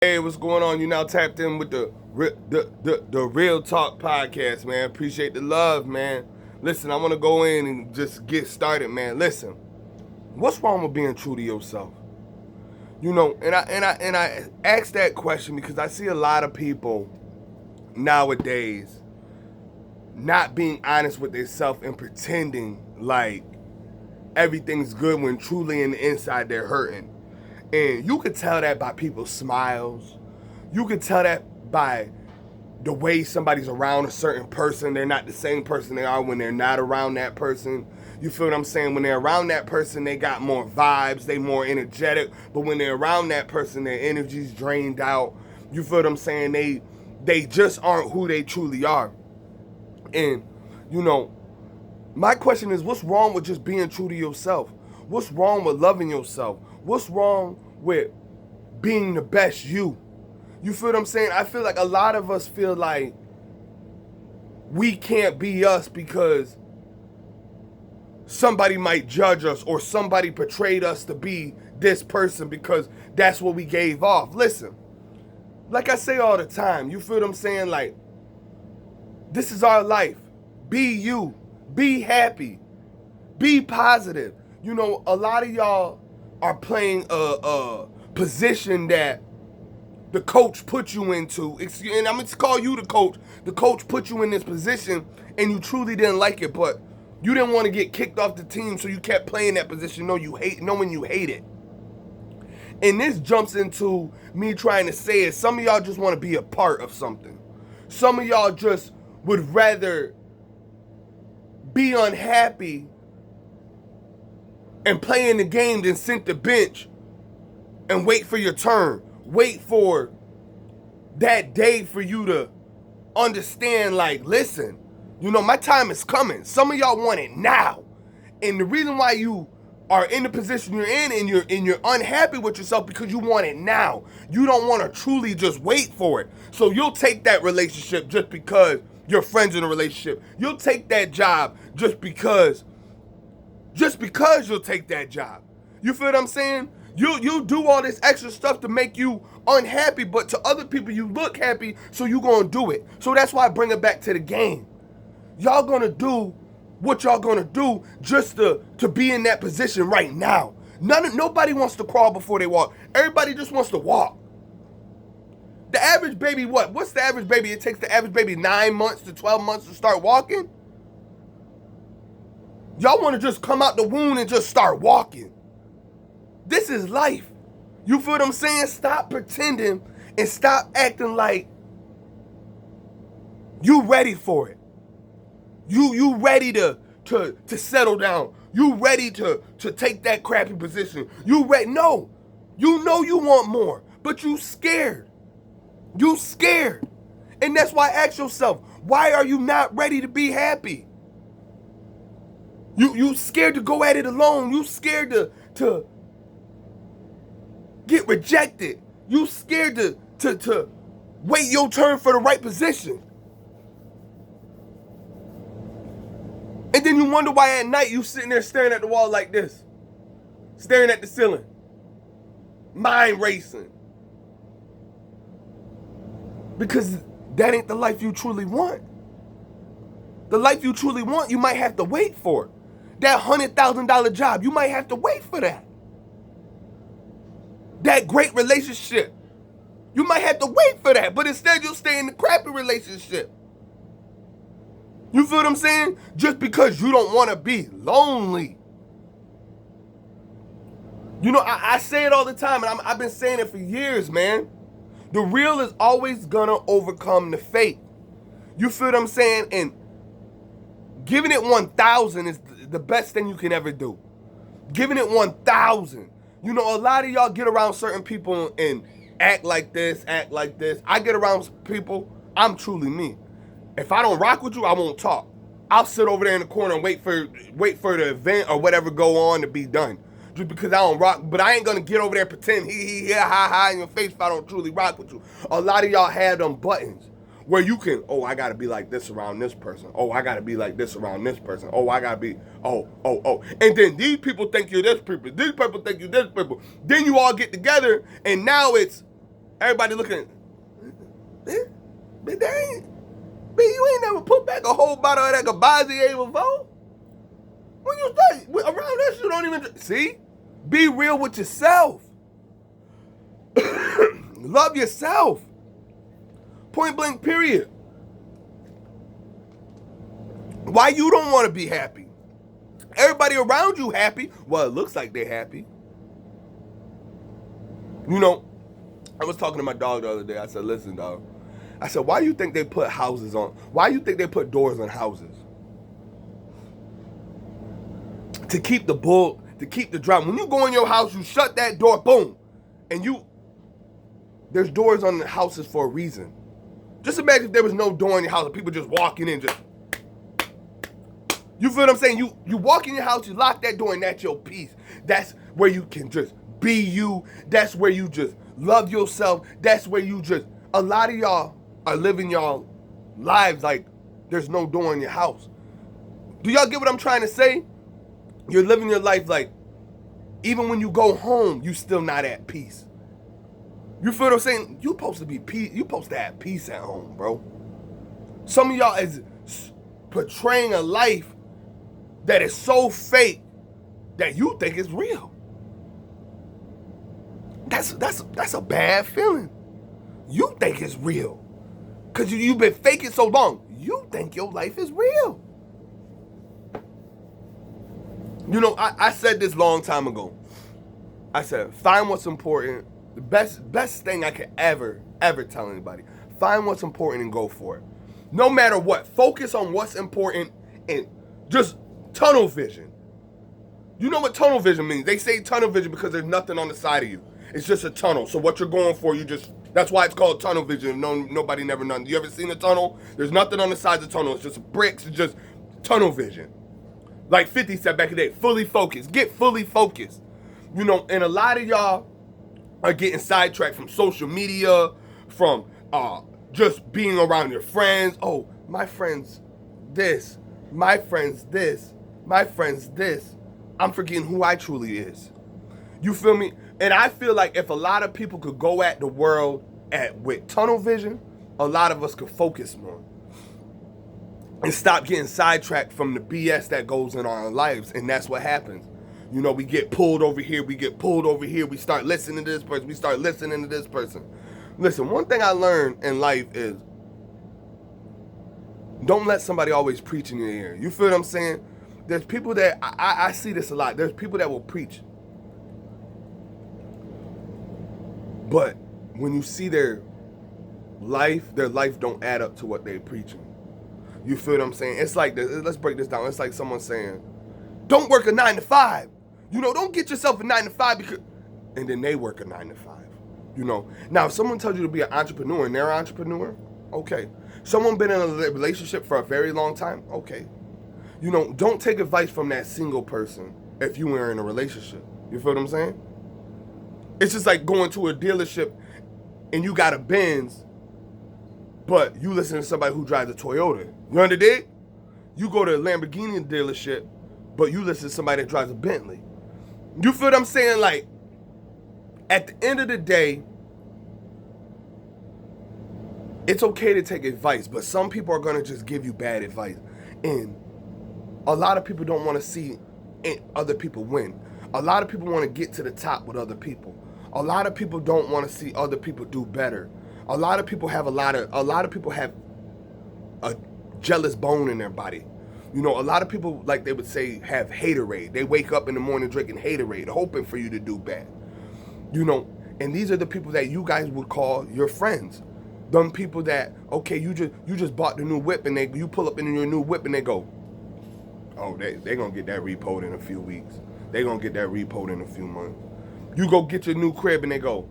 Hey, what's going on? You now tapped in with the Real Talk podcast, man. Appreciate the love, man. Listen, I want to go in and just get started, man. Listen, what's wrong with being true to yourself? And I ask that question because I see a lot of people nowadays not being honest with themselves and pretending like everything's good when truly in the inside they're hurting. And you could tell that by people's smiles. You could tell that by the way somebody's around a certain person. They're not the same person they are when they're not around that person. You feel what I'm saying? When they're around that person, they got more vibes, they more energetic. But when they're around that person, their energy's drained out. You feel what I'm saying? They just aren't who they truly are. And, you know, my question is, what's wrong with just being true to yourself? What's wrong with loving yourself? What's wrong with being the best you? You feel what I'm saying? I feel like a lot of us feel like we can't be us because somebody might judge us or somebody portrayed us to be this person because that's what we gave off. Listen, like I say all the time, you feel what I'm saying? Like, this is our life. Be you. Be happy. Be positive. You know, a lot of y'all are playing a position that the coach put you into. And I'm going to call you the coach. The coach put you in this position and you truly didn't like it, but you didn't want to get kicked off the team, so you kept playing that position knowing you hate it. And this jumps into me trying to say is some of y'all just want to be a part of something. Some of y'all just would rather be unhappy and play in the game than sit the bench and wait for your turn. Wait for that day for you to understand, like, listen, you know, my time is coming. Some of y'all want it now. And the reason why you are in the position you're in and you're unhappy with yourself because you want it now. You don't want to truly just wait for it. So you'll take that relationship just because you're friends in a relationship. You'll take that job just because you'll take that job. You feel what I'm saying? You do all this extra stuff to make you unhappy, but to other people you look happy, so you gonna do it. So that's why I bring it back to the game. Y'all gonna do what y'all gonna do just to be in that position right now. Nobody wants to crawl before they walk. Everybody just wants to walk. The average baby, what's the average baby? It takes the average baby 9 months to 12 months to start walking. Y'all want to just come out the womb and just start walking. This is life. You feel what I'm saying? Stop pretending and stop acting like you ready for it. You ready to settle down. You ready to take that crappy position. You ready? No. You know you want more, but you scared. You scared. And that's why I ask yourself, why are you not ready to be happy? You scared to go at it alone. You scared to get rejected. You scared to wait your turn for the right position. And then you wonder why at night you sitting there staring at the wall like this. Staring at the ceiling. Mind racing. Because that ain't the life you truly want. The life you truly want, you might have to wait for it. That $100,000 job, you might have to wait for that. That great relationship, you might have to wait for that, but instead you'll stay in the crappy relationship. You feel what I'm saying? Just because you don't want to be lonely. You know, I say it all the time, and I've been saying it for years, man. The real is always gonna overcome the fake. You feel what I'm saying? And giving it 1,000 is the best thing you can ever do. Giving it 1,000. You know, a lot of y'all get around certain people and act like this, act like this. I get around people, I'm truly me. If I don't rock with you, I won't talk. I'll sit over there in the corner and wait for the event or whatever go on to be done. Just because I don't rock, but I ain't gonna get over there and pretend ha ha in your face if I don't truly rock with you. A lot of y'all have them buttons where you can, oh, I gotta be like this around this person. Oh, I gotta be like this around this person. Oh, I gotta be, oh. And then these people think you're this people. These people think you're this people. Then you all get together and now it's Everybody looking, but they ain't, man, you ain't never put back a whole bottle of that Gabazier before. When you start around that shit, you don't even see. Be real with yourself. Love yourself. Point blank. Period. Why you don't want to be happy? Everybody around you happy. Well, it looks like they're happy. You know, I was talking to my dog the other day. I said, listen, dog. I said, why you think they put houses on? Why you think they put doors on houses? To keep the bull, to keep the drought. When you go in your house, you shut that door, boom. And there's doors on the houses for a reason. Just imagine if there was no door in your house and people just walking in, just. You feel what I'm saying? You walk in your house, you lock that door, and that's your peace. That's where you can just be you. That's where you just love yourself. That's where you just, a lot of y'all are living y'all lives like there's no door in your house. Do y'all get what I'm trying to say? You're living your life like, even when you go home, you still not at peace. You feel what I'm saying? You supposed to be peace. You supposed to have peace at home, bro. Some of y'all is portraying a life that is so fake that you think it's real. That's a bad feeling. You think it's real. Because you've been faking so long. You think your life is real. You know, I said this long time ago. I said, find what's important. The best thing I could ever tell anybody. Find what's important and go for it. No matter what. Focus on what's important and just tunnel vision. You know what tunnel vision means? They say tunnel vision because there's nothing on the side of you. It's just a tunnel. So what you're going for, that's why it's called tunnel vision. Nobody never known. You ever seen a tunnel? There's nothing on the sides of the tunnel. It's just bricks. It's just tunnel vision. Like 50 said back in the day, fully focused. Get fully focused. You know, and a lot of y'all are getting sidetracked from social media, from just being around your friends. Oh, my friends this. My friends this. My friends this. I'm forgetting who I truly is. You feel me? And I feel like if a lot of people could go at the world with tunnel vision, a lot of us could focus more. And stop getting sidetracked from the BS that goes in our lives. And that's what happens. You know, we get pulled over here. We get pulled over here. We start listening to this person. We start listening to this person. Listen, one thing I learned in life is don't let somebody always preach in your ear. You feel what I'm saying? There's people that, I see this a lot. There's people that will preach. But when you see their life don't add up to what they're preaching. You feel what I'm saying? It's like this. Let's break this down. It's like someone saying, don't work a 9 to 5. You know, don't get yourself a 9 to 5 because, and then they work a 9 to 5. You know, now if someone tells you to be an entrepreneur and they're an entrepreneur, okay. Someone been in a relationship for a very long time, okay. You know, don't take advice from that single person if you were in a relationship. You feel what I'm saying? It's just like going to a dealership and you got a Benz, but you listen to somebody who drives a Toyota. You understand? You go to a Lamborghini dealership, but you listen to somebody that drives a Bentley. You feel what I'm saying? Like, at the end of the day, it's okay to take advice, but some people are going to just give you bad advice. And a lot of people don't want to see other people win. A lot of people want to get to the top with other people. A lot of people don't want to see other people do better. A lot of people have a jealous bone in their body. You know, a lot of people, like they would say, have haterade. They wake up in the morning drinking haterade, hoping for you to do bad. You know, and these are the people that you guys would call your friends. Them people that, okay, you just bought the new whip and you pull up in your new whip and they go, oh, they're going to get that repoed in a few weeks. They're going to get that repoed in a few months. You go get your new crib and they go,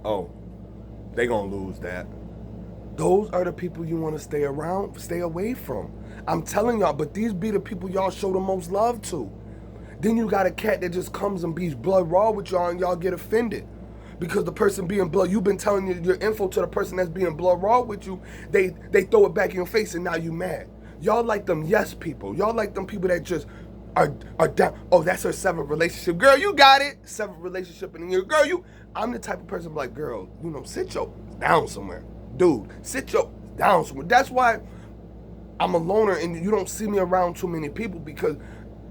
oh, they're going to lose that. Those are the people you want to stay around, stay away from. I'm telling y'all, but these be the people y'all show the most love to. Then you got a cat that just comes and be blood raw with y'all and y'all get offended. Because the person being blood, you've been telling your info to the person that's being blood raw with you, they throw it back in your face and now you mad. Y'all like them yes people. Y'all like them people that just are down. Oh, that's her seventh relationship. Girl, you got it. Seventh relationship in a year. Girl, I'm the type of person like, girl, sit your down somewhere. Dude, sit your down somewhere. That's why I'm a loner and you don't see me around too many people, because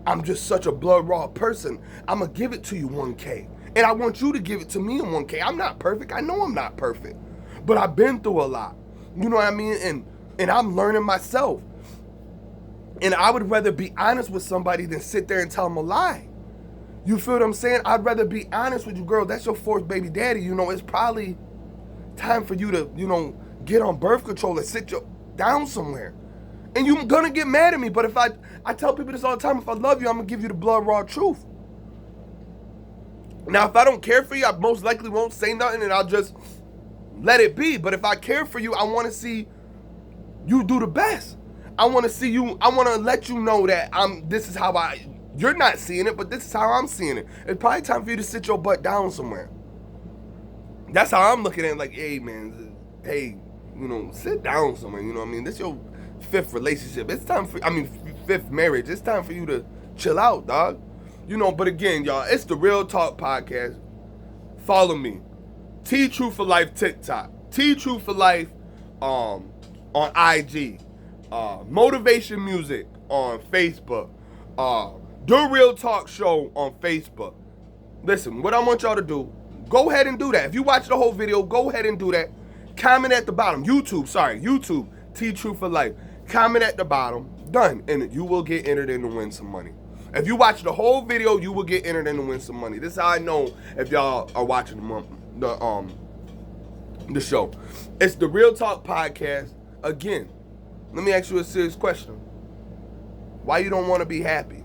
I'm just such a blood raw person. I'm going to give it to you 1K. And I want you to give it to me in 1K. I'm not perfect. I know I'm not perfect. But I've been through a lot. You know what I mean? And I'm learning myself. And I would rather be honest with somebody than sit there and tell them a lie. You feel what I'm saying? I'd rather be honest with you, girl. That's your fourth baby daddy. It's probably time for you to, get on birth control and sit your down somewhere. And you're going to get mad at me. But if I tell people this all the time, if I love you, I'm going to give you the blood raw truth. Now, if I don't care for you, I most likely won't say nothing and I'll just let it be. But if I care for you, I want to see you do the best. I want to see you. I want to let you know that this is how you're not seeing it, but this is how I'm seeing it. It's probably time for you to sit your butt down somewhere. That's how I'm looking at it. Like, hey, man, sit down somewhere. You know what I mean? This is your fifth relationship. It's time for, fifth marriage. It's time for you to chill out, dog. But again, y'all, it's the Real Talk Podcast. Follow me. T True for Life TikTok. T True for Life on IG. Motivation Music on Facebook. The Real Talk Show on Facebook. Listen, what I want y'all to do, go ahead and do that. If you watch the whole video, go ahead and do that. Comment at the bottom. YouTube, T True for Life. Comment at the bottom. Done. And you will get entered in to win some money. If you watch the whole video, you will get entered in to win some money. This is how I know if y'all are watching the show. It's the Real Talk Podcast. Again, let me ask you a serious question. Why you don't want to be happy?